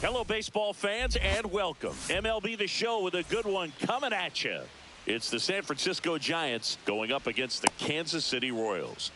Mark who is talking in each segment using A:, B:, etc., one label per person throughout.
A: Hello, baseball fans, and welcome. MLB The Show with a good one coming at you. It's the San Francisco Giants going up against the Kansas City Royals.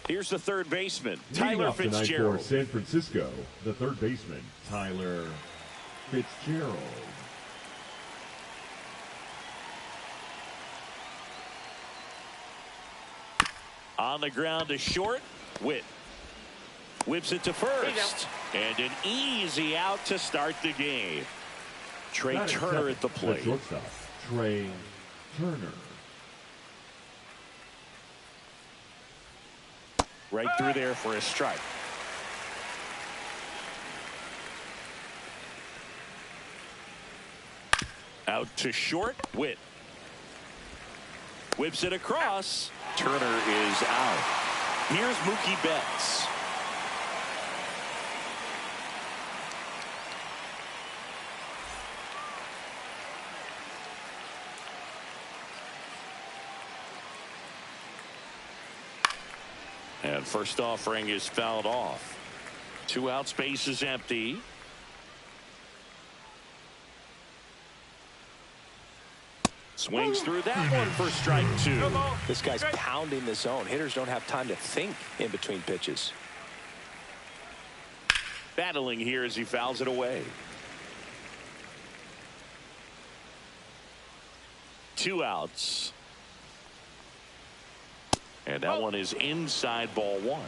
A: Here's the third baseman, Tyler Fitzgerald.
B: For San Francisco, the third baseman, Tyler Fitzgerald.
A: On the ground to short, Witt. Whips it to first. And an easy out to start the game. Trey Turner at the plate.
B: Shortstop, Trey Turner.
A: Right through there for a strike. Out to short, Witt. Whips it across. Turner is out. Here's Mookie Betts. And first offering is fouled off. 2 outs, base is empty. Swings through that one for strike 2.
C: This guy's pounding the zone. Hitters don't have time to think in between pitches.
A: Battling here as he fouls it away. 2 outs. And that one is inside ball 1.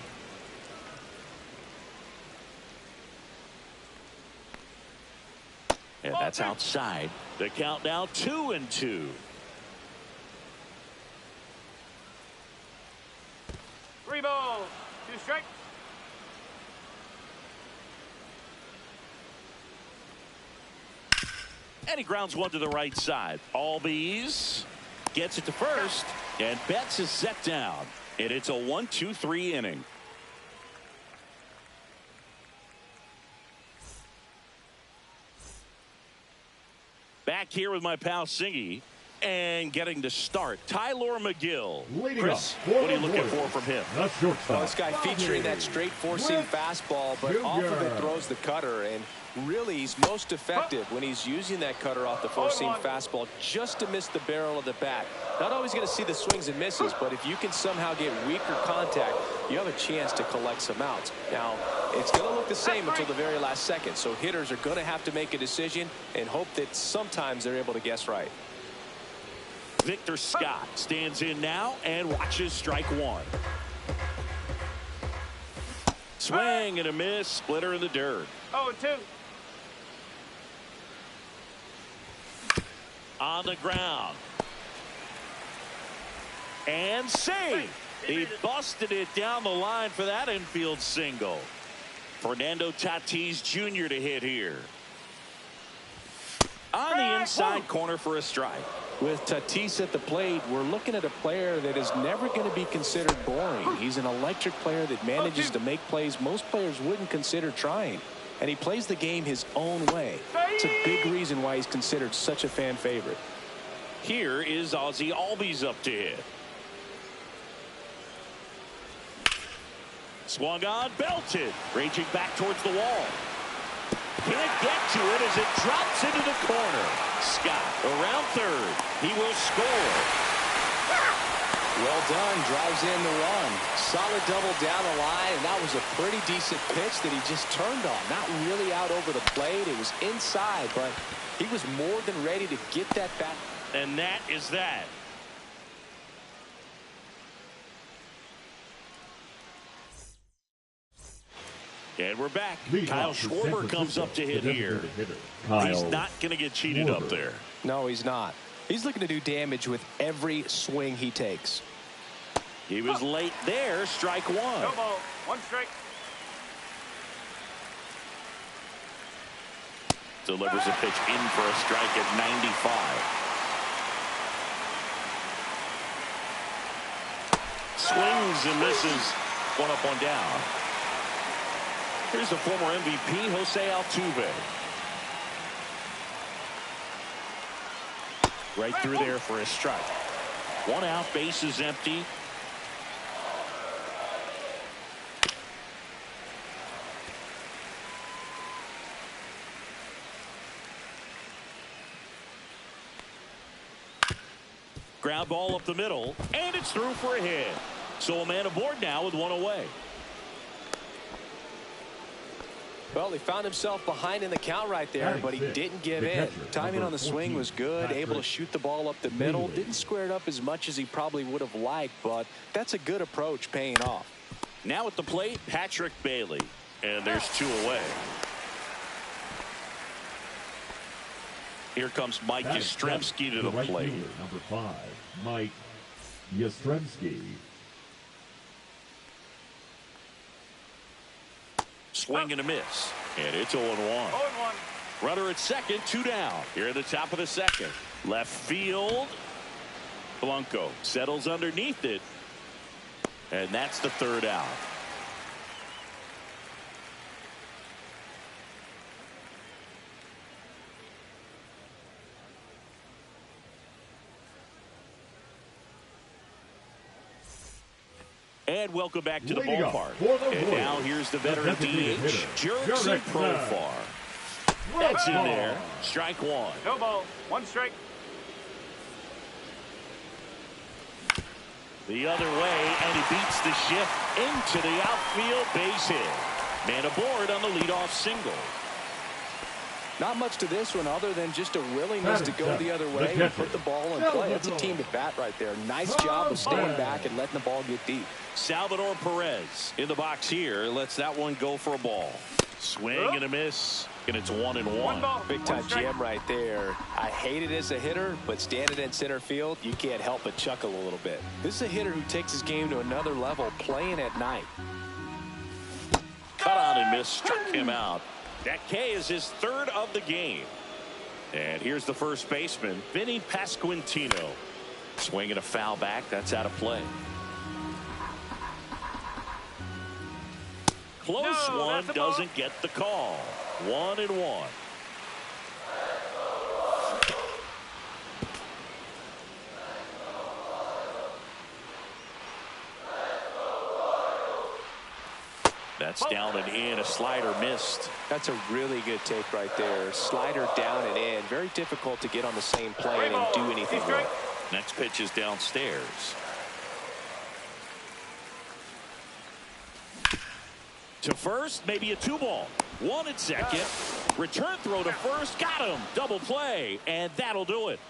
A: And that's outside. The count now 2-2.
D: Three balls, 2 strikes.
A: And he grounds one to the right side. Albies gets it to first. And Betts is set down. And it's a 1-2-3 inning. Back here with my pal Singy. And getting to start, Tyler McGill. Chris, what are you looking for from him?
C: Well, this guy featuring that straight four-seam fastball, but off of it throws the cutter. And really, he's most effective when he's using that cutter off the four-seam fastball just to miss the barrel of the bat. Not always going to see the swings and misses, but if you can somehow get weaker contact, you have a chance to collect some outs. Now, it's going to look the same until the very last second, so hitters are going to have to make a decision and hope that sometimes they're able to guess right.
A: Victor Scott stands in now and watches strike 1. Swing and a miss, splitter in the dirt.
D: 0-2.
A: On the ground. And save. He busted it down the line for that infield single. Fernando Tatis Jr. to hit here. On the inside corner for a strike.
C: With Tatis at the plate, we're looking at a player that is never going to be considered boring. He's an electric player that manages to make plays most players wouldn't consider trying. And he plays the game his own way. It's a big reason why he's considered such a fan favorite.
A: Here is Ozzie Albies up to hit. Swung on, belted, raging back towards the wall. can't get to it as it drops into the corner. Scott around third. He will score.
C: Well done. Drives in the run. Solid double down the line, and that was a pretty decent pitch that he just turned on. Not really out over the plate. It was inside, but he was more than ready to get that back.
A: And that is that. And we're back. Kyle Schwarber comes up to hit here. He's not going to get cheated up there.
C: No, he's not. He's looking to do damage with every swing he takes.
A: He was late there. Strike one.
D: No ball. One strike.
A: Delivers a pitch in for a strike at 95. Swings and misses. One up, one down. Here's the former MVP, Jose Altuve. Right through there for a strike. One out, base is empty. Ground ball up the middle, and it's through for a hit. So a man aboard now with one away.
C: Well, he found himself behind in the count right there, but he didn't give in. Timing on the swing was good, able to shoot the ball up the middle. Didn't square it up as much as he probably would have liked, but that's a good approach paying off.
A: Now at the plate, Patrick Bailey, and there's two away. Here comes Mike Yastrzemski to the plate.
B: Number 5, Mike Yastrzemski.
A: Swing and a miss. And it's 0-1.
D: 0-1.
A: Runner at second, 2 down. Here at the top of the second. Left field. Blanco settles underneath it. And that's the third out. And welcome back to the ballpark. And now here's the veteran DH, Jurickson Profar. That's in there. Strike one.
D: No ball. One strike.
A: The other way, and he beats the shift into the outfield base hit. Man aboard on the leadoff single.
C: Not much to this one other than just a willingness to go the other way and put the ball in play. That's a team at bat right there. Nice job of staying back and letting the ball get deep.
A: Salvador Perez in the box here. Lets that one go for a ball. Swing and a miss. And it's 1-1.
C: Big time jam right there. I hate it as a hitter, but standing in center field, you can't help but chuckle a little bit. This is a hitter who takes his game to another level playing at night.
A: Cut on and miss. Struck him out. That K is his third of the game. And here's the first baseman, Vinny Pasquantino. Swinging a foul back. That's out of play. Close one, doesn't get the call. 1-1. That's down and in. A slider missed.
C: That's a really good take right there. Slider down and in. Very difficult to get on the same plane and do anything with.
A: Next pitch is downstairs. To first, maybe a 2-ball. One at second. Return throw to first. Got him. Double play. And that'll do it.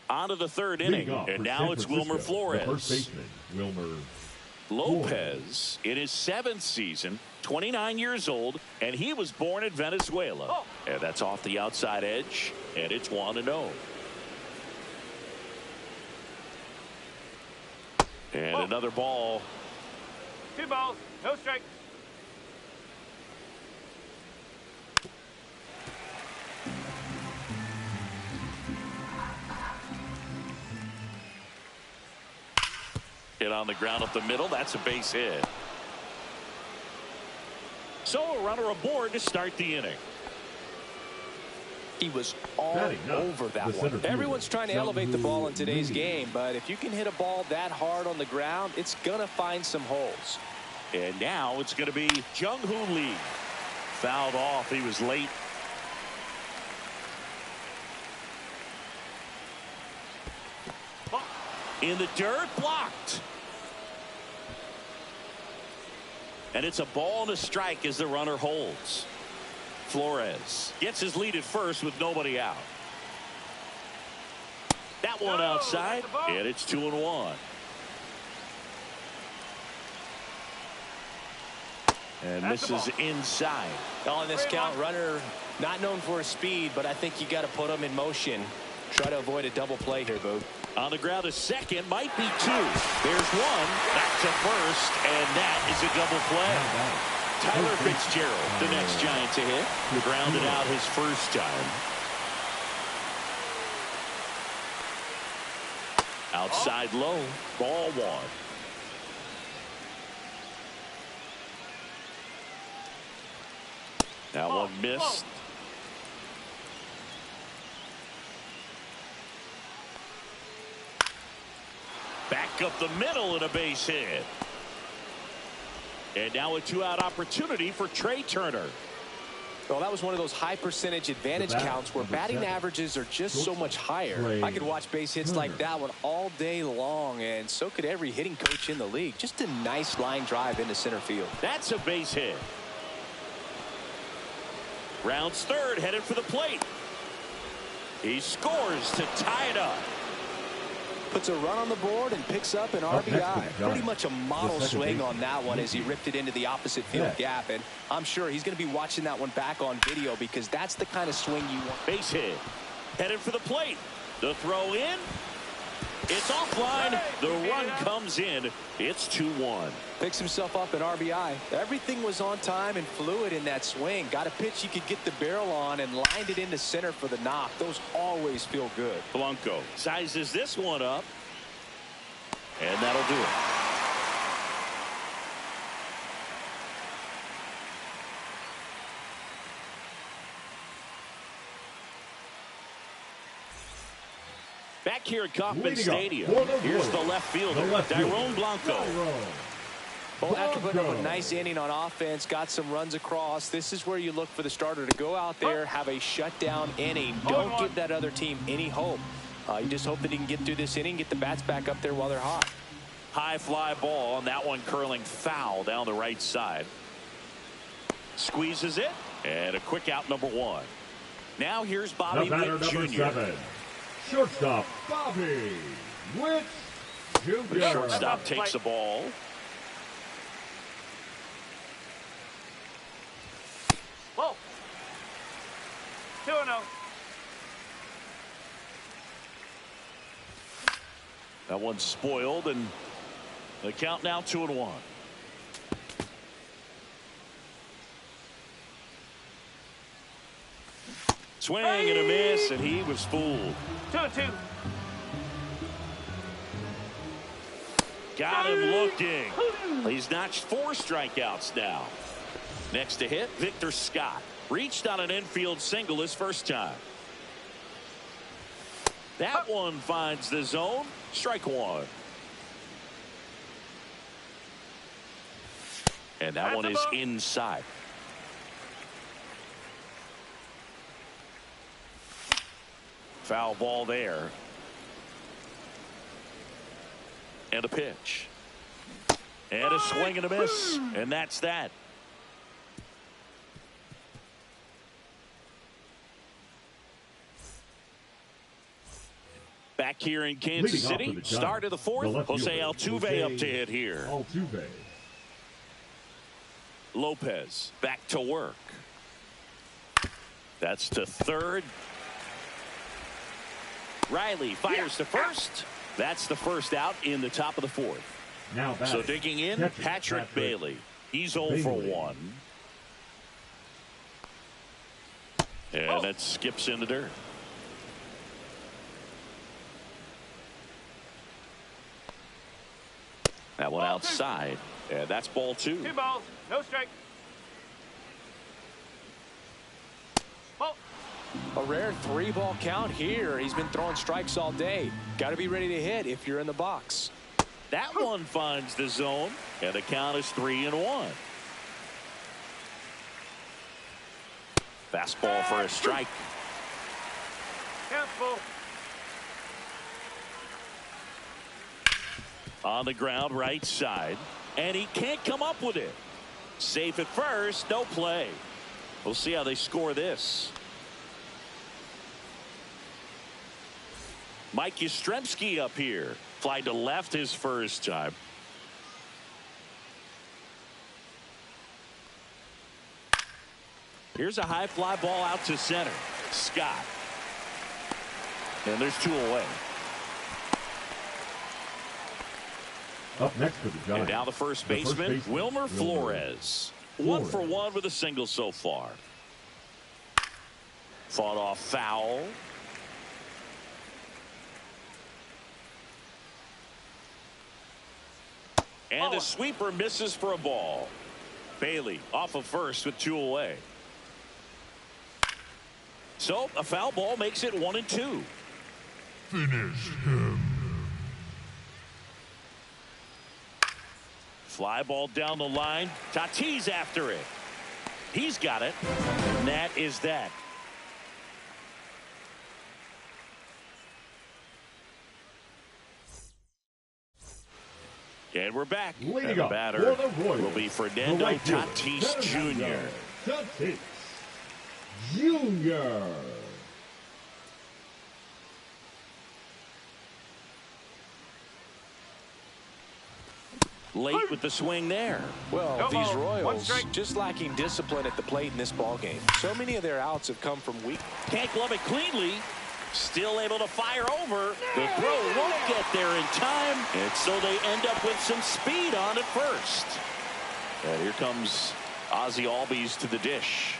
A: On to the third inning. And now it's Wilmer Flores.
B: The first baseman, Wilmer
A: Lopez in his 7th season, 29 years old, and he was born in Venezuela. And that's off the outside edge, and it's 1-0. And another ball.
D: 2 balls. No strikes.
A: Hit on the ground up the middle. That's a base hit. So a runner aboard to start the inning.
C: He was all over that one. Everyone's trying to elevate the ball in today's game, but if you can hit a ball that hard on the ground, it's going to find some holes.
A: And now it's going to be Jung-Hoo Lee. Fouled off. He was late. In the dirt, blocked. And it's a ball and a strike as the runner holds. Flores gets his lead at first with nobody out. That one outside, and it's 2-1. And misses inside.
C: On this count, runner not known for his speed, but I think you got to put him in motion. Try to avoid a double play here, Boog.
A: On the ground, a second, might be two. There's one, back to first, and that is a double play. Tyler Fitzgerald, the next Giant to hit, grounded out his first time. Outside low, ball one. That one missed. Back up the middle and a base hit. And now a two-out opportunity for Trey Turner.
C: Well, that was one of those high percentage advantage counts where batting averages are just so much higher. I could watch base hits like that one all day long, and so could every hitting coach in the league. Just a nice line drive into center field.
A: That's a base hit. Rounds third, headed for the plate. He scores to tie it up.
C: Puts a run on the board and picks up an RBI. Pretty much a model swing on that one as he ripped it into the opposite field gap. And I'm sure he's going to be watching that one back on video because that's the kind of swing you want.
A: Base hit. Headed for the plate. The throw in. It's offline. The run comes in. It's 2-1.
C: Picks himself up an RBI. Everything was on time and fluid in that swing. Got a pitch he could get the barrel on and lined it into center for the knock. Those always feel good.
A: Blanco sizes this one up. And that'll do it. Back here at Kauffman Stadium, here's the left fielder, Dairon Blanco.
C: Well, after putting up a nice inning on offense, got some runs across, this is where you look for the starter to go out there, have a shutdown inning. Don't give that other team any hope. You just hope that he can get through this inning, get the bats back up there while they're hot.
A: High fly ball, and that one curling foul down the right side. Squeezes it, and a quick out, number one. Now here's Bobby Witt Jr.
B: Shortstop, Bobby Witt Jr.
A: The shortstop takes the ball.
D: Whoa. 2-0.
A: That one's spoiled, and the count now 2-1. Swing and a miss, and he was fooled.
D: 2-2.
A: Got him looking. He's notched 4 strikeouts now. Next to hit, Victor Scott. Reached on an infield single his first time. That one finds the zone. Strike one. And that one is inside. Foul ball there. And a pitch. And a swing and a miss. And that's that. Back here in Kansas City, start of the fourth. Jose Altuve up to hit here.
B: Altuve.
A: Lopez back to work. That's to third. Riley fires to first. That's the first out in the top of the fourth.
B: Now
A: so digging in, Patrick Bailey. He's 0 for 1. And that skips in the dirt. That one outside. And that's ball 2.
D: 2 balls, no strike. Ball.
C: A rare 3-ball count here. He's been throwing strikes all day. Got to be ready to hit if you're in the box.
A: That one finds the zone, and the count is 3-1. Fastball for a strike.
D: Careful.
A: On the ground, right side, and he can't come up with it. Safe at first, no play. We'll see how they score this. Mike Yastrzemski up here. Fly to left his first time. Here's a high fly ball out to center. Scott. And there's 2 away.
B: Up next for the Giants.
A: And now the first baseman, Wilmer Flores. 1 for 1 with a single so far. Fought off foul. And the sweeper misses for a ball. Bailey off of first with 2 away. So a foul ball makes it 1-2.
E: Finish him.
A: Fly ball down the line. Tatis after it. He's got it. And that is that. And we're back.
B: Leading
A: And the
B: up
A: batter
B: for the Royals,
A: will be Fernando
B: the right fielder,
A: Tatis Jr.
B: Tatis Jr.
A: Late with the swing there.
C: Well,
D: No
C: these
D: ball. One
C: Royals
D: strike.
C: just lacking discipline at the plate in this ballgame. So many of their outs have come from weak.
A: Can't glove it cleanly. Still able to fire over. The throw won't get there in time. And so they end up with some speed on at first. And here comes Ozzie Albies to the dish.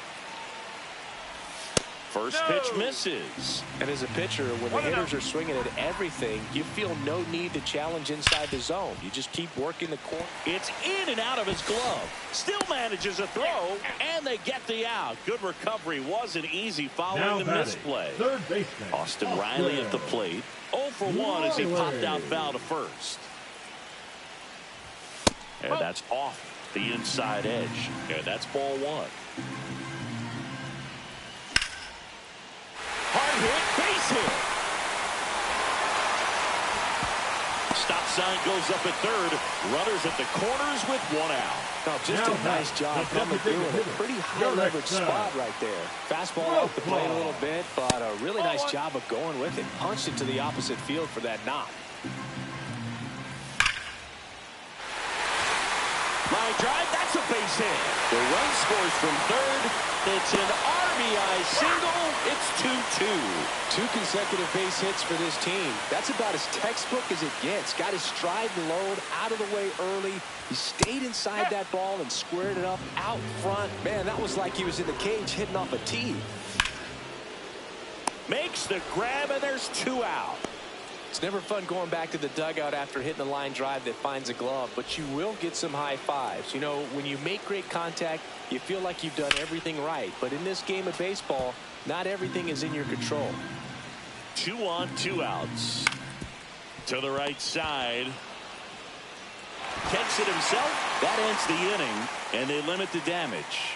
A: First pitch misses.
C: And as a pitcher, when the hitters are swinging at everything, you feel no need to challenge inside the zone. You just keep working the corner.
A: It's in and out of his glove. Still manages a throw, and they get the out. Good recovery. Wasn't easy following the misplay.
B: Third baseman
A: Austin Riley at the plate. 0 for 1 as he popped out foul to first. And that's off the inside edge. And that's ball 1. Hard hit, base hit. Stop sign goes up at third. Runners at the corners with 1 out.
C: Oh, just a nice job coming through in a pretty high leverage spot right there. Fastball off the plate a little bit, but a really nice job of going with it. Punched it to the opposite field for that knock.
A: Line drive, that's a base hit. The run scores from third. It's an RBI single. It's 2-2.
C: 2 consecutive base hits for this team. That's about as textbook as it gets. Got his stride and load out of the way early. He stayed inside that ball and squared it up out front. Man, that was like he was in the cage hitting off a tee.
A: Makes the grab, and there's 2 out.
C: It's never fun going back to the dugout after hitting a line drive that finds a glove, but you will get some high fives. You know, when you make great contact, you feel like you've done everything right. But in this game of baseball, not everything is in your control.
A: 2 on, 2 outs. To the right side. Takes it himself. That ends the inning, and they limit the damage.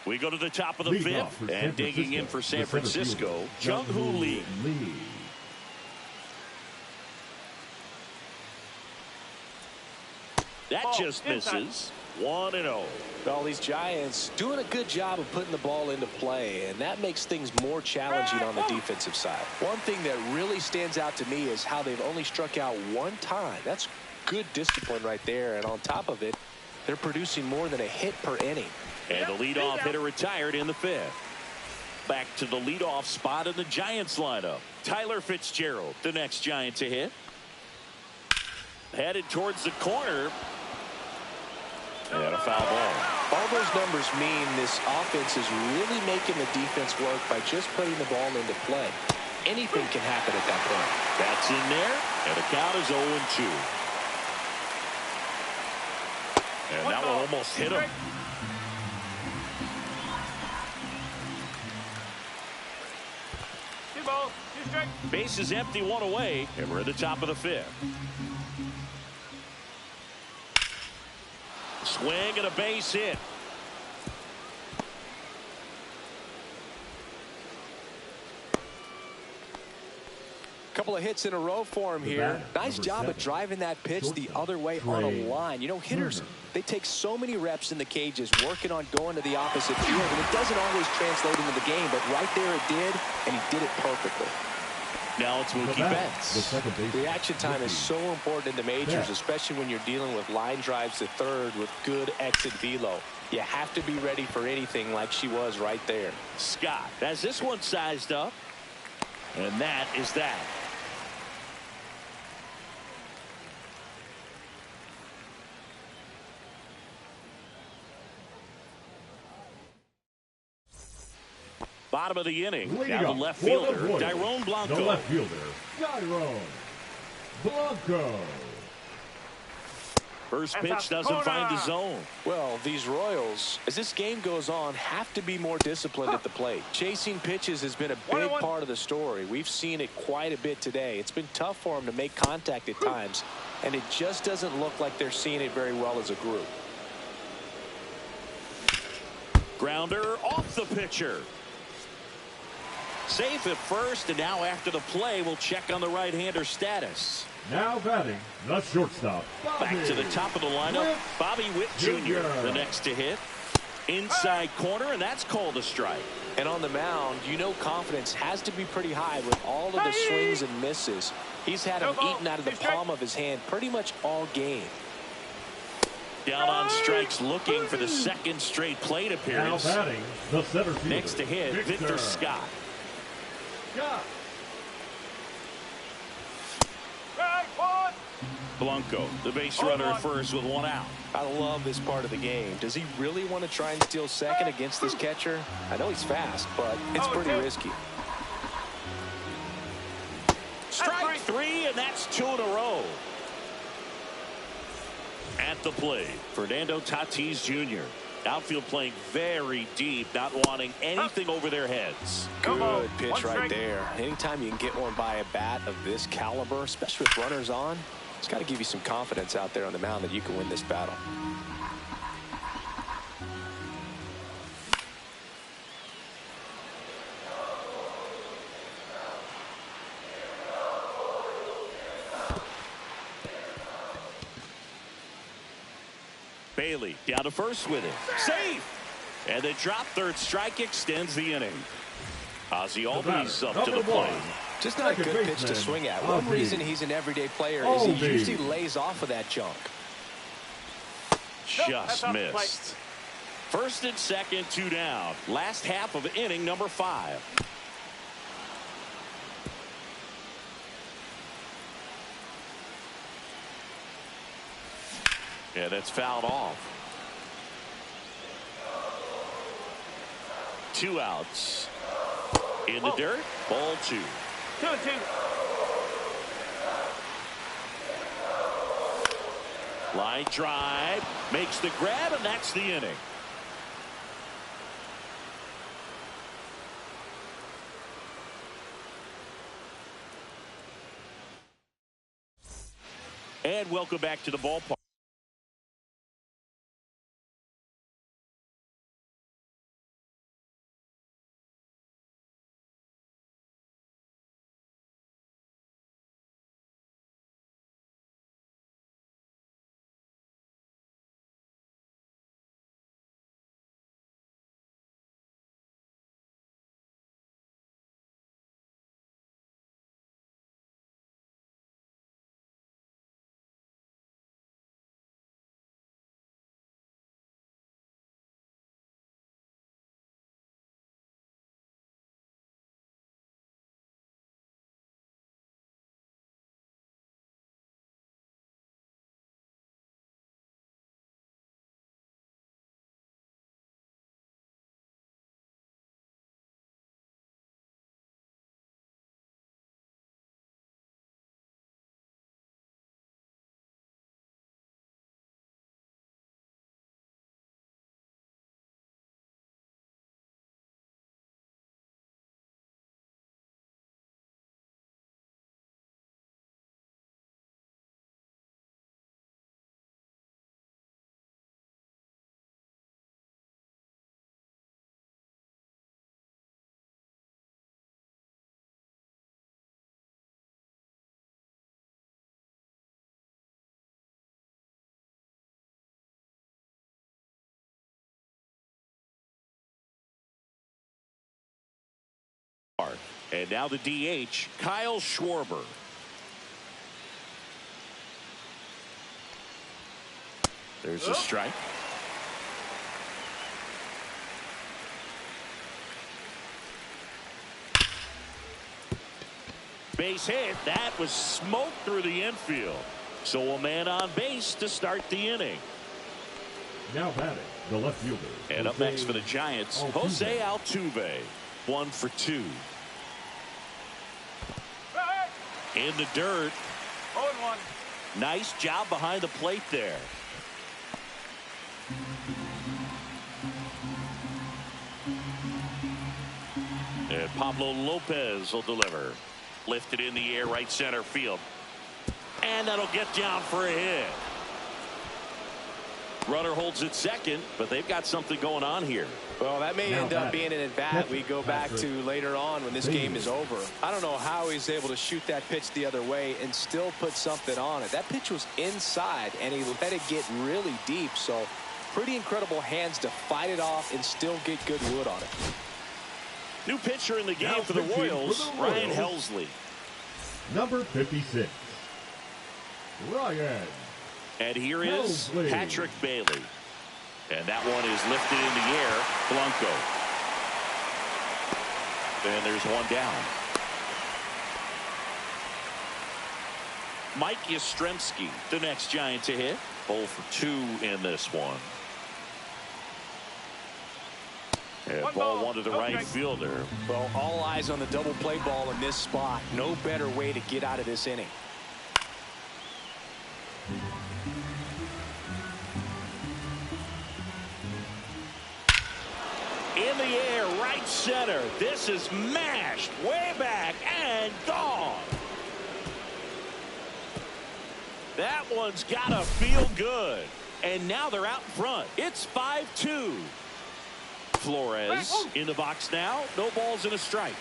A: We go to the top of the fifth, and digging in for San Francisco, Jung-Hoo Lee. That just misses. 1-0.
C: Well, these Giants doing a good job of putting the ball into play, and that makes things more challenging on the defensive side. One thing that really stands out to me is how they've only struck out 1 time. That's good discipline right there, and on top of it, they're producing more than a hit per inning.
A: And the leadoff hitter retired in the 5th. Back to the leadoff spot in the Giants lineup. Tyler Fitzgerald, the next Giant to hit. Headed towards the corner. And a foul ball.
C: All those numbers mean this offense is really making the defense work by just putting the ball into play. Anything can happen at that point.
A: That's in there, and the count is 0-2. And that one almost hit him.
D: Two balls, two strikes.
A: Base is empty, one away, and we're at the top of the fifth. Swing and a base hit.
C: Couple of hits in a row for him here. Nice job of driving that pitch the other way on a line. You know, hitters, they take so many reps in the cages working on going to the opposite field, and it doesn't always translate into the game, but right there it did, and he did it perfectly.
A: Now it's Mookie Betts.
C: Reaction time is so important in the majors, especially when you're dealing with line drives to third with good exit velo. You have to be ready for anything like she was right there.
A: Scott has this one sized up, and that is that. Bottom of the inning. Now the left fielder, Dairon Blanco.
B: The left fielder, Dairon Blanco.
A: First pitch doesn't find the zone.
C: Well, these Royals, as this game goes on, have to be more disciplined at the plate. Chasing pitches has been a big part of the story. We've seen it quite a bit today. It's been tough for them to make contact at times, and it just doesn't look like they're seeing it very well as a group.
A: Grounder off the pitcher. Safe at first, and now after the play, we'll check on the right-hander status.
B: Now batting, the shortstop, Bobby.
A: Back to the top of the lineup, Bobby Witt Jr., the next to hit. Inside corner, and that's called a strike.
C: And on the mound, you know confidence has to be pretty high with all of the swings and misses. He's had them eaten out of the palm of his hand pretty much all game.
A: Down on strikes, looking for the second straight plate appearance.
B: Now batting, the center fielder,
A: next to hit, Victor Scott. Blanco, the base runner at first with one out.
C: I love this part of the game. Does he really want to try and steal second against this catcher? I know he's fast, but it's pretty risky.
A: Strike three, and that's two in a row. At the plate, Fernando Tatis Jr. Outfield playing very deep, not wanting anything over their heads.
C: Good pitch right there. Anytime you can get one by a bat of this caliber, especially with runners on, it's got to give you some confidence out there on the mound that you can win this battle.
A: Bailey down to first with it. Safe! And the drop third strike extends the inning. Ozzie Albies up to the plate.
C: Just not a good pitch to swing at. One reason he's an everyday player is he usually lays off of that junk.
A: Just missed. First and second, two down. Last half of inning number 5. Yeah, that's fouled off. 2 outs. In the dirt, ball 2.
D: 2-2.
A: Line drive, makes the grab, and that's the inning. And welcome back to the ballpark. And now the DH, Kyle Schwarber. There's a strike. Base hit. That was smoke through the infield. So a man on base to start the inning.
B: Now batting, the left fielder.
A: And up next for the Giants, Jose Altuve. 1 for 2. In the dirt.
D: 0-1.
A: Nice job behind the plate there. And Pablo Lopez will deliver. Lifted in the air, right center field. And that'll get down for a hit. Runner holds it second, but they've got something going on here.
C: Well, that may end up being an at-bat we go back to later on when this game is over. I don't know how he's able to shoot that pitch the other way and still put something on it. That pitch was inside, and he let it get really deep. So pretty incredible hands to fight it off and still get good wood on it.
A: New pitcher in the game for the Royals, Ryan Helsley.
B: Number 56, Ryan.
A: And here is
B: Helsley.
A: Patrick Bailey. And that one is lifted in the air. Blanco. And there's one down. Mike Yastrzemski, the next Giant to hit. 0 for 2 in this one. And ball 1 to the right fielder.
C: Well, all eyes on the double play ball in this spot. No better way to get out of this inning.
A: In the air, right center. This is mashed way back and gone. That one's got to feel good. And now they're out in front. It's 5-2. Flores in the box now. No balls and a strike.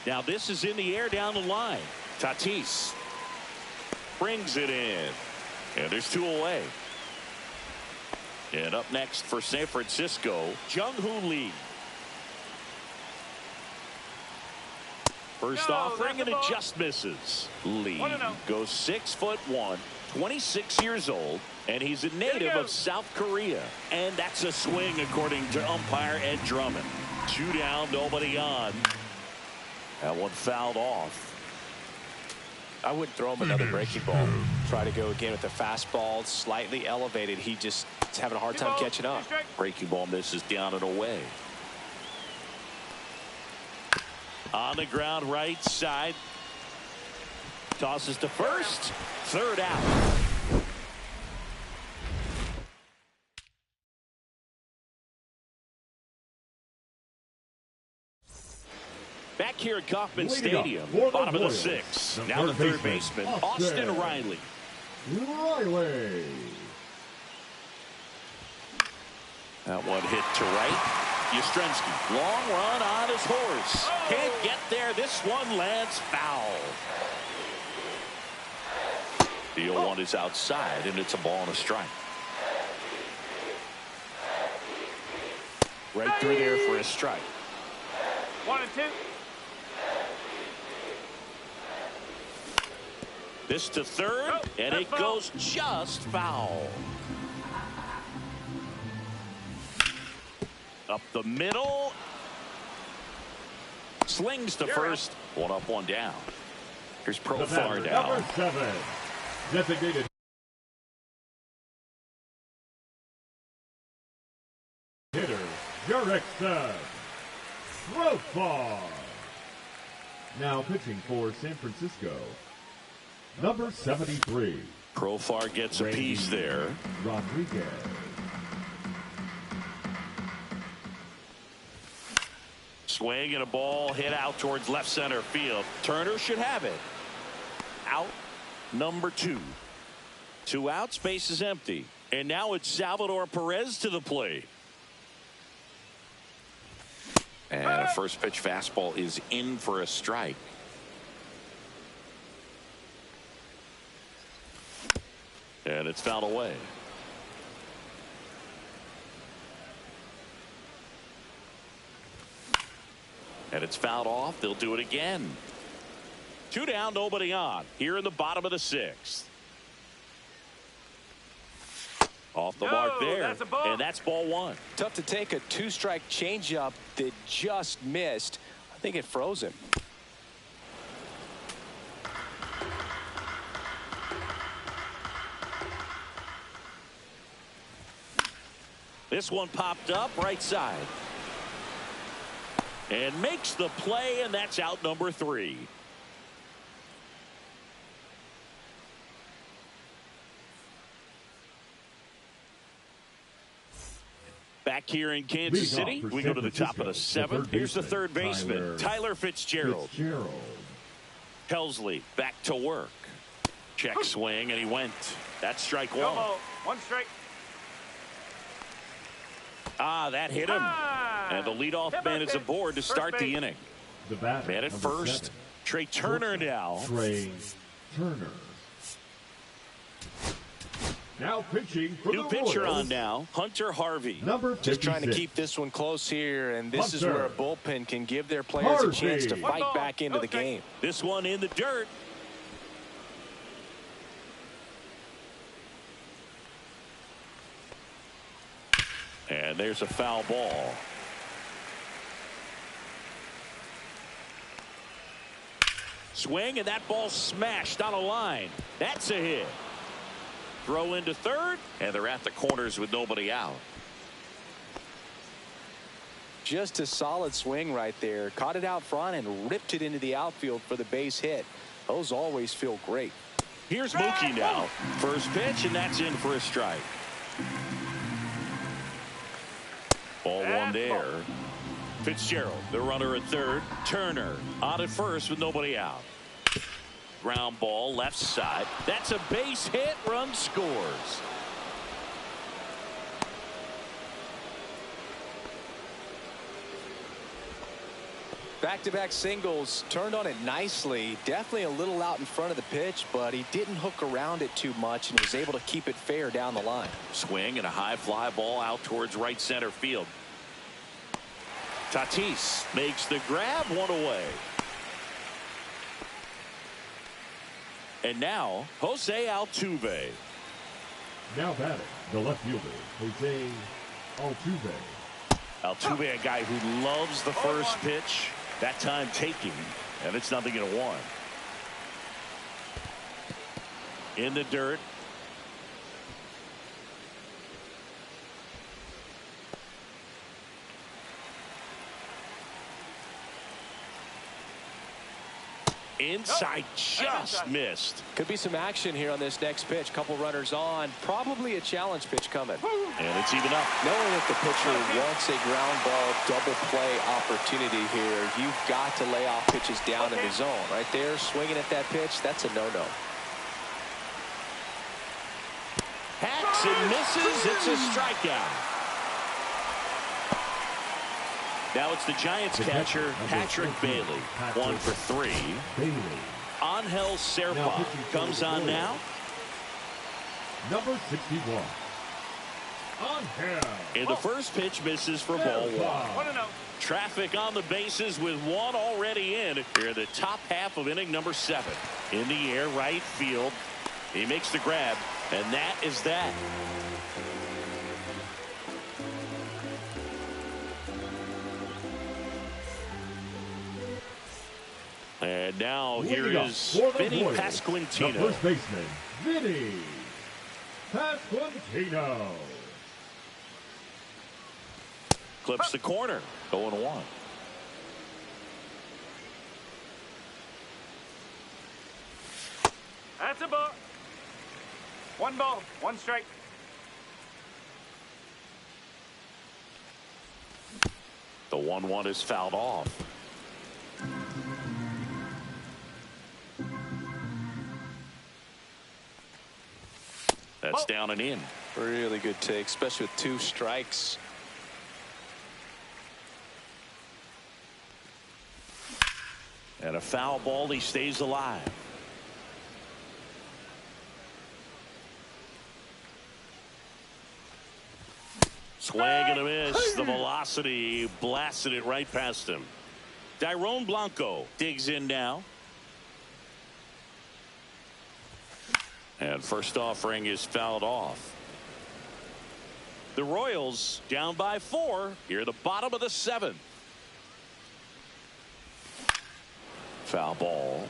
A: Now this is in the air down the line. Tatis brings it in. And there's 2 away. And up next for San Francisco, Jung-Hoo Lee. First offering and it just misses. Lee goes 6'1", 26 years old, and he's a native of South Korea. And that's a swing according to umpire Ed Drummond. 2 down, nobody on. That one fouled off.
C: I wouldn't throw him another breaking ball. Try to go again with the fastball, slightly elevated. He just is having a hard time catching up.
A: Breaking ball misses down and away. On the ground, right side. Tosses to first. 3rd out. Back here at Kauffman Stadium, bottom of the 6th. Now the 3rd baseman, Austin Riley. That one hit to right. Yastrzemski, long run on his horse. Can't get there. This one lands foul. The 0-1 is outside, and it's a ball and a strike. Right through there for a strike.
D: 1-2.
A: This to 3rd, and it goes just foul. Up the middle. Slings to first. 1 up, 1 down. Here's Profar down.
B: Number 7, designated hitter, Jurickson Profar. Now pitching for San Francisco, number 73.
A: Profar gets a piece there.
B: Rodriguez.
A: Swing and a ball hit out towards left center field. Turner should have it. Out number 2. 2 outs, base is empty. And now it's Salvador Perez to the plate. And a first pitch fastball is in for a strike. And it's fouled away. And it's fouled off. They'll do it again. 2 down, nobody on. Here in the bottom of the 6th. Off the mark there.
D: That's a ball.
A: And that's ball 1.
C: Tough to take a 2-strike changeup that just missed. I think it froze him.
A: This one popped up right side. And makes the play, and that's out number 3. Back here in Kansas City, we go to the top of the 7th. Here's the third baseman, Tyler Fitzgerald. Helsley back to work. Check swing, and he went. That's strike 1.
D: One strike.
A: Ah, that hit him. And the leadoff man is aboard to start the inning. Man at first, Trey Turner now.
B: Trey Turner. Now pitching for
A: New
B: the
A: pitcher
B: Royals.
A: on now, Hunter Harvey.
B: Number 56.
C: Just trying to keep this one close here, and this is
B: Hunter
C: where a bullpen can give their players a chance to
B: Harvey.
C: fight back into the game.
A: This one in the dirt. And there's a foul ball. Swing, and that ball smashed on a line. That's a hit. Throw into third, and they're at the corners with nobody out.
C: Just a solid swing right there. Caught it out front and ripped it into the outfield for the base hit. Those always feel great.
A: Here's Mookie now. First pitch, and that's in for a strike. Ball 1 there. Fitzgerald, the runner at third. Turner on at first with nobody out. Ground ball left side. That's a base hit. Run scores.
C: Back-to-back singles, turned on it nicely. Definitely a little out in front of the pitch, but he didn't hook around it too much and was able to keep it fair down the line.
A: Swing and a high fly ball out towards right center field. Tatis makes the grab, 1 away. And now Jose Altuve.
B: Now batting, the left fielder, Jose Altuve.
A: Altuve, a guy who loves the first pitch. That time taking, and it's 0-1. In the dirt. Inside, just missed.
C: Could be some action here on this next pitch. Couple runners on. Probably a challenge pitch coming.
A: And it's even up.
C: Knowing that the pitcher wants a ground ball double play opportunity here, you've got to lay off pitches down in the zone. Right there, swinging at that pitch, that's a no-no.
A: Hacks and misses. It's a strikeout. Now it's the Giants catcher, Patrick Bailey. 1 for 3.
B: Bailey.
A: Angel Serpa comes on now.
B: Number 61. Angel.
A: And the first pitch misses for ball 1.
D: 1-0.
A: Traffic on the bases with 1 already in. Here in the top half of inning number 7. In the air, right field. He makes the grab, and that is that. And now here is Vinny Pasquantino.
B: The first baseman, Vinny Pasquantino.
A: Clips the corner. 0-1.
D: That's a ball. 1 ball, 1 strike.
A: The 1-1 is fouled off. That's down and in.
C: Really good take, especially with 2 strikes.
A: And a foul ball, he stays alive. Swing and a miss. The velocity blasted it right past him. Tyrone Blanco digs in now. And first offering is fouled off. The Royals down by 4 here, the bottom of the 7th. Foul ball.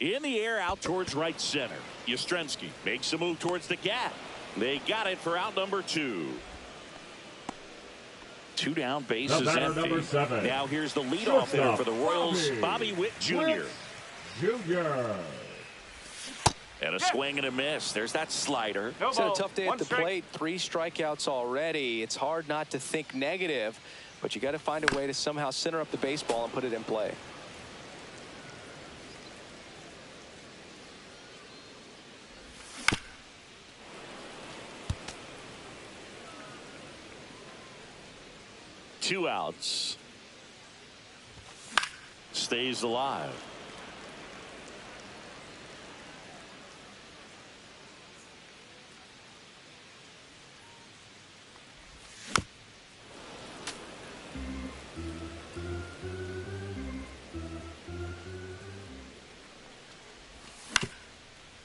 A: In the air out towards right center. Yastrzemski makes a move towards the gap. They got it for out number 2. 2 down, bases empty.
B: Number 7.
A: Now here's the leadoff hitter for the Royals, Bobby Witt Jr. And a swing and a miss. There's that slider.
C: It's had a tough day at the plate. 3 strikeouts already. It's hard not to think negative, but you got to find a way to somehow center up the baseball and put it in play.
A: Two outs. Stays alive.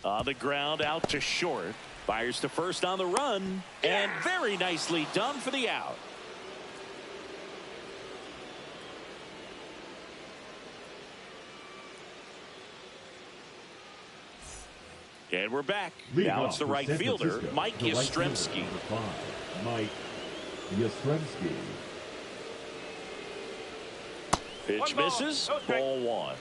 A: On the ground, out to short. Fires to first on the run, and very nicely done for the out. And we're back. Now it's the right fielder, Mike Yastrzemski.
B: Mike Yastrzemski.
A: Pitch misses. Ball 1.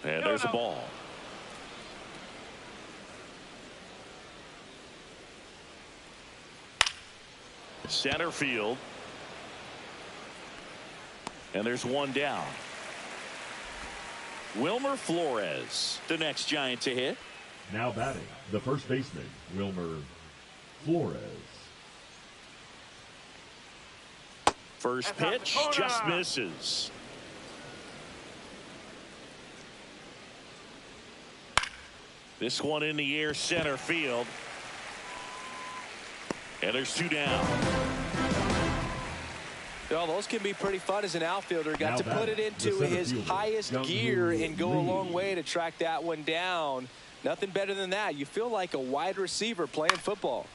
A: And there's a ball. Center field. And there's one down. Wilmer Flores, the next Giant to hit.
B: Now batting, the first baseman, Wilmer Flores.
A: First pitch just misses. This one in the air, center field. And there's 2 down.
C: Well, those can be pretty fun as an outfielder. Got to put it into his highest gear and go a long way to track that one down. Nothing better than that. You feel like a wide receiver playing football.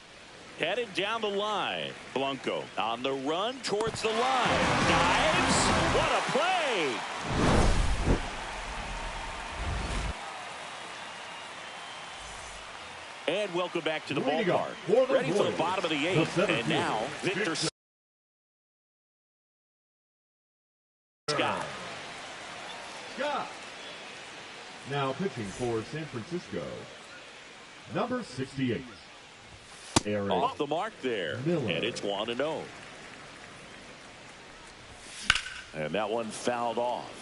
A: Headed down the line. Blanco on the run towards the line. Dives. What a play. And welcome back to the ballpark. Ready for the bottom of the 8th. And now Victor Scott.
B: Now pitching for San Francisco, number 68. Aaron
A: Off the mark there.
B: Miller.
A: And it's 1-0. And that one fouled off.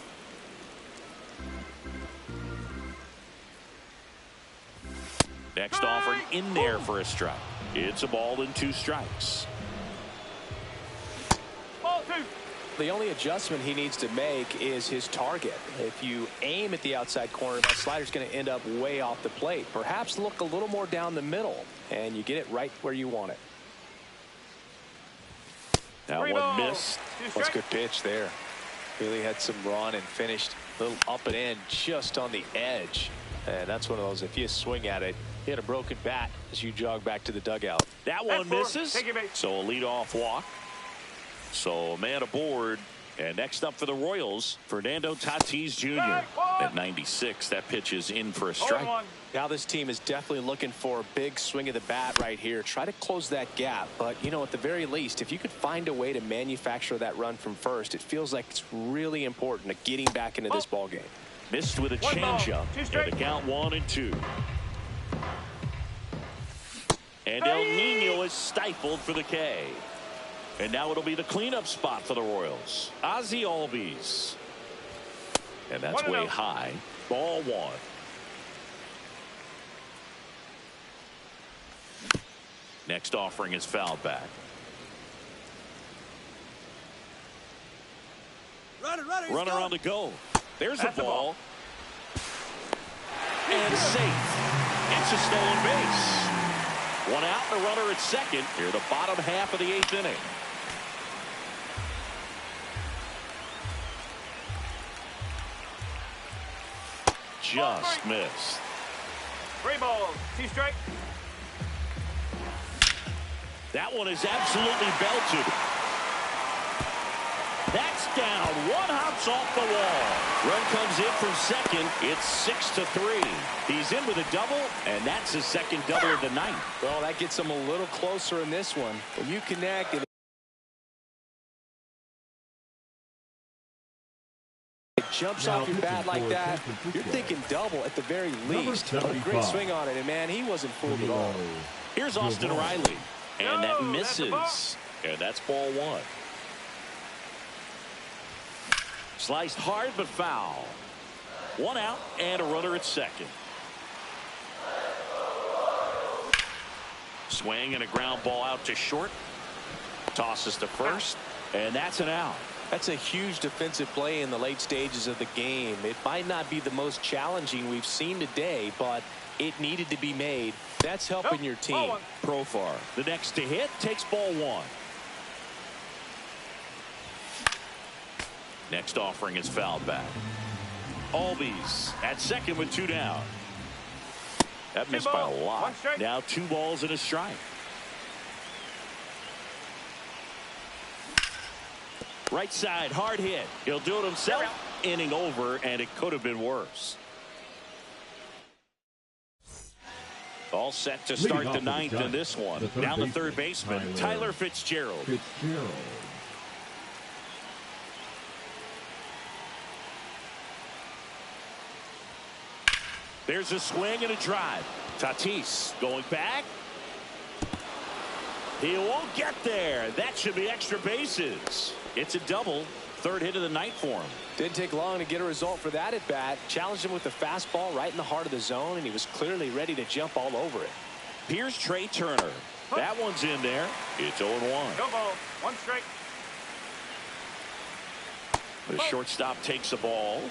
A: Next offering in there for a strike. It's a ball and 2 strikes.
D: Ball 2.
C: The only adjustment he needs to make is his target. If you aim at the outside corner, that slider's going to end up way off the plate. Perhaps look a little more down the middle, and you get it right where you want it.
A: That one missed.
C: That's a good pitch there. Really had some run and finished a little up and in just on the edge. And that's one of those, if you swing at it, you hit a broken bat as you jog back to the dugout.
A: That one misses. So a leadoff walk. So a man aboard. And next up for the Royals, Fernando Tatis Jr. At 96, that pitch is in for a strike.
C: Now this team is definitely looking for a big swing of the bat right here. Try to close that gap. But, you know, at the very least, if you could find a way to manufacture that run from first, it feels like it's really important to getting back into this ball game.
A: Missed with a changeup. And the count 1-2. And El Nino is stifled for the K. And now it'll be the cleanup spot for the Royals. Ozzie Albies. And that's way high. Ball 1. Next offering is fouled back. Runner on the go. There's a ball. and safe. It's a stolen base. One out and a runner at second. Here, the bottom half of the 8th inning. Just missed.
D: 3 balls, 2 strikes.
A: That one is absolutely belted. That's down. One hops off the wall. Run comes in from second. It's 6-3. He's in with a double, and that's his second double of the night.
C: Well, that gets him a little closer in this one. When you connect and it jumps off your bat like that, you're thinking double at the very least. What a great swing on it, and man, he wasn't fooled at all.
A: Here's Austin Riley, and that misses. And that's ball 1. Sliced hard but foul. 1 out and a runner at second. Swing and a ground ball out to short. Tosses to first, and that's an out.
C: That's a huge defensive play in the late stages of the game. It might not be the most challenging we've seen today, but it needed to be made. That's helping your team.
A: Profar, the next to hit, takes ball 1. Next offering is fouled back. Albies at second with 2 down. That missed by a lot. Now 2 balls and a strike. Right side, hard hit. He'll do it himself. Inning over, and it could have been worse. All set to start the 9th in this one. Down the third baseman, Tyler Fitzgerald. There's a swing and a drive. Tatis going back. He won't get there. That should be extra bases. It's a double. 3rd hit of the night for him.
C: Didn't take long to get a result for that at bat. Challenged him with the fastball right in the heart of the zone, and he was clearly ready to jump all over it.
A: Here's Trey Turner. That one's in there. It's 0-1.
D: No ball, 1 strike.
A: The shortstop takes the ball.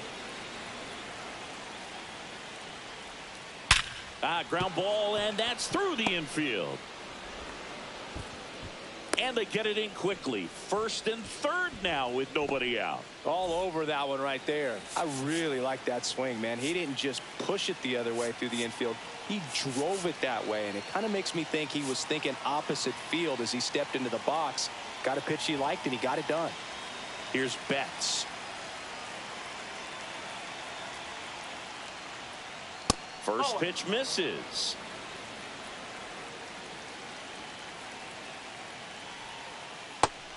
A: Ground ball, and that's through the infield. And they get it in quickly. 1st and 3rd now with nobody out.
C: All over that one right there. I really like that swing, man. He didn't just push it the other way through the infield. He drove it that way, and it kind of makes me think he was thinking opposite field as he stepped into the box. Got a pitch he liked, and he got it done.
A: Here's Betts. First pitch misses.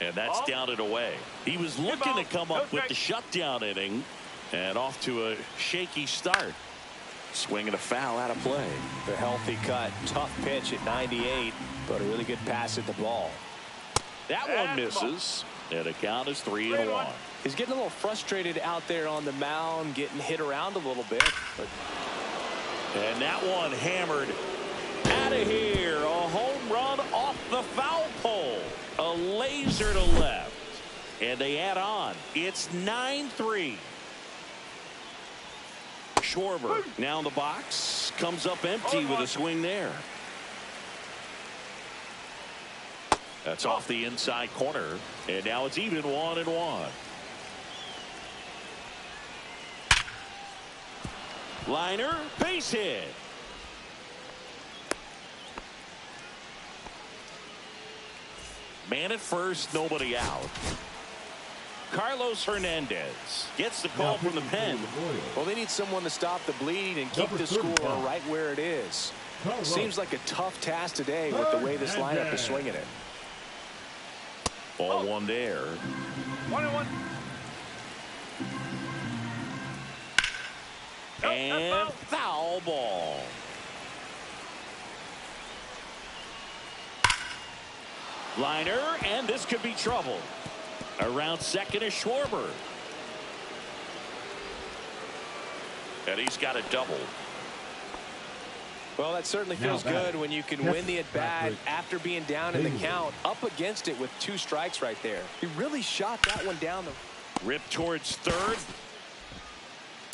A: And that's down and away. He was looking to come up with the shutdown inning, and off to a shaky start. Swing and a foul out of play.
C: The healthy cut. Tough pitch at 98, but a really good pass at the ball.
A: That one misses, and the count is 3-1.
C: He's getting a little frustrated out there on the mound, getting hit around a little bit.
A: And that one hammered out of here. A home run off the foul pole. A laser to left. And they add on. It's 9-3. Schwarber now in the box. Comes up empty with a swing there. That's off the inside corner. And now it's even 1-1. Liner, base hit. Man at first, nobody out. Carlos Hernandez gets the call from the pen.
C: Well, they need someone to stop the bleed and keep the score right where it is. Seems like a tough task today with the way this lineup is swinging it.
A: Ball 1 there.
D: 1-1.
A: And foul ball. Liner, and this could be trouble. Around second is Schwarber. And he's got a double.
C: Well, that certainly feels good when you can win the at-bat after being down in the count, up against it with 2 strikes right there. He really shot that one down.
A: Rip towards third.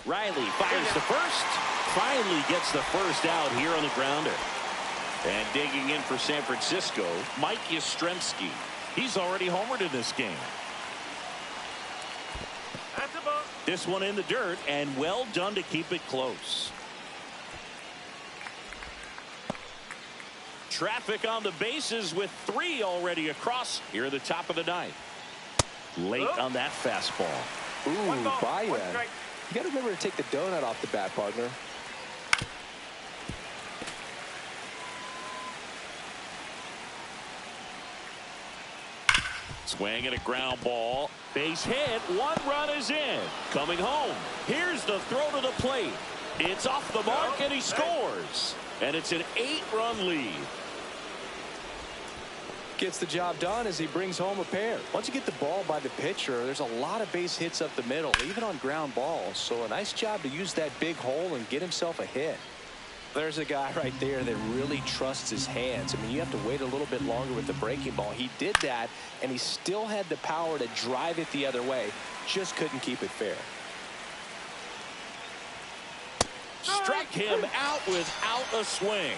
A: Riley fires the first. Finally gets the first out here on the grounder. And digging in for San Francisco, Mike Yastrzemski. He's already homered in this game.
D: That's a ball.
A: This one in the dirt, and well done to keep it close. Traffic on the bases with 3 already across here at the top of the ninth. Late on that fastball.
C: Ooh, buy
D: one
C: ya.
D: strike.
C: You got to remember to take the donut off the bat, partner.
A: Swing and a ground ball. Base hit. 1 run is in. Coming home. Here's the throw to the plate. It's off the mark and he scores. And it's an 8-run lead.
C: Gets the job done as he brings home a pair. Once you get the ball by the pitcher, there's a lot of base hits up the middle, even on ground balls. So a nice job to use that big hole and get himself a hit. There's a guy right there that really trusts his hands. I mean, you have to wait a little bit longer with the breaking ball. He did that, and he still had the power to drive it the other way. Just couldn't keep it fair.
A: Struck him out without a swing.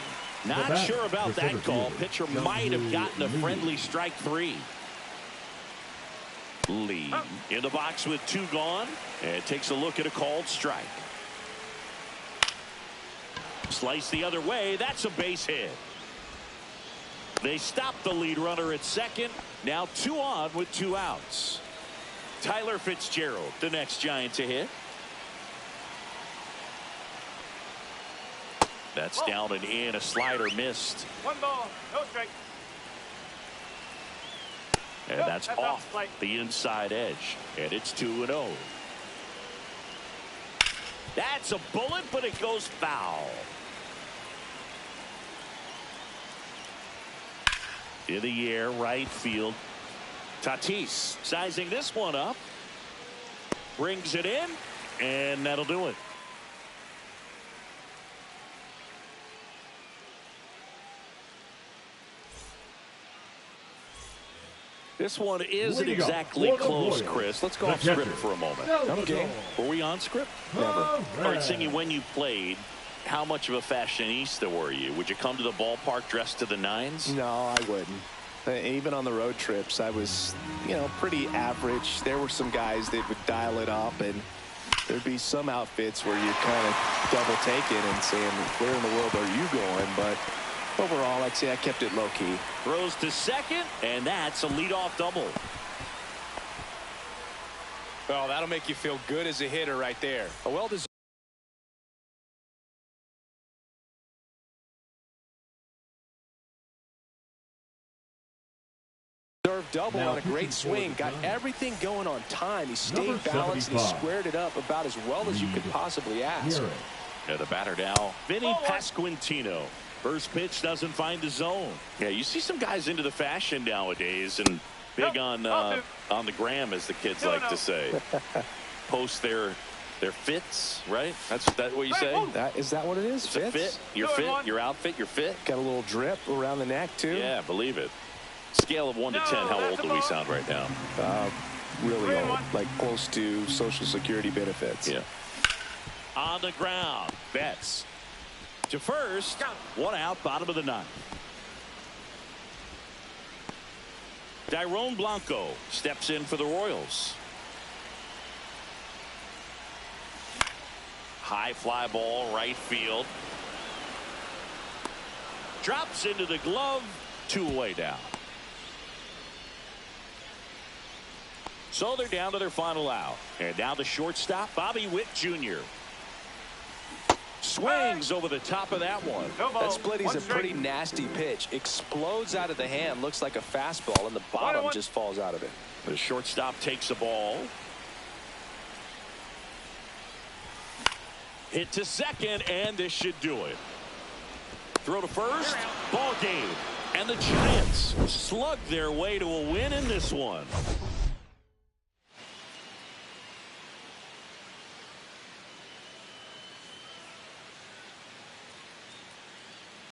A: Not sure about that call. Pitcher might have gotten a friendly strike 3. Lee in the box with 2 gone, and takes a look at a called strike. Slice the other way. That's a base hit. They stop the lead runner at second. Now 2 on with 2 outs. Tyler Fitzgerald, the next Giant to hit. That's down and in. A slider missed.
D: 1 ball, no strike.
A: And that's off the inside edge. And it's 2-0. That's a bullet, but it goes foul. In the air, right field. Tatis sizing this one up. Brings it in, and that'll do it. This one isn't exactly close, Chris. Let's go off script for a moment.
C: Okay.
A: Were we on script?
C: Never.
A: All right, Singy, when you played, how much of a fashionista were you? Would you come to the ballpark dressed to the nines?
C: No, I wouldn't. Even on the road trips, I was, pretty average. There were some guys that would dial it up, and there'd be some outfits where you kind of double take it and saying, where in the world are you going? But overall, I'd say I kept it low key.
A: Throws to second, and that's a leadoff double.
C: Well, that'll make you feel good as a hitter right there. A well-deserved double on a great swing. Got everything going on time. He stayed balanced and he squared it up about as well as you could possibly ask.
A: Yeah, the batter now, Vinny Pasquantino. First pitch doesn't find the zone. Yeah, you see some guys into the fashion nowadays and big on the gram, as the kids like to say. Post their fits, right? That's what you say?
C: Is that what it is?
A: It's a fit. Your fit, your outfit, your fit.
C: Got a little drip around the neck too.
A: Yeah, believe it. Scale of 1 to 10. How old do we sound right now?
C: Really old, like close to Social Security benefits.
A: Yeah. On the ground, Betts to first. 1 out, bottom of the 9th. Dairon Blanco steps in for the Royals. High fly ball, right field. Drops into the glove. 2 away down. So they're down to their final out. And now the shortstop, Bobby Witt Jr. Swings over the top of that one.
C: That splitty's a pretty nasty pitch. Explodes out of the hand. Looks like a fastball, and the bottom just falls out of it.
A: The shortstop takes the ball. Hit to second, and this should do it. Throw to first. Ball game. And the Giants slug their way to a win in this one.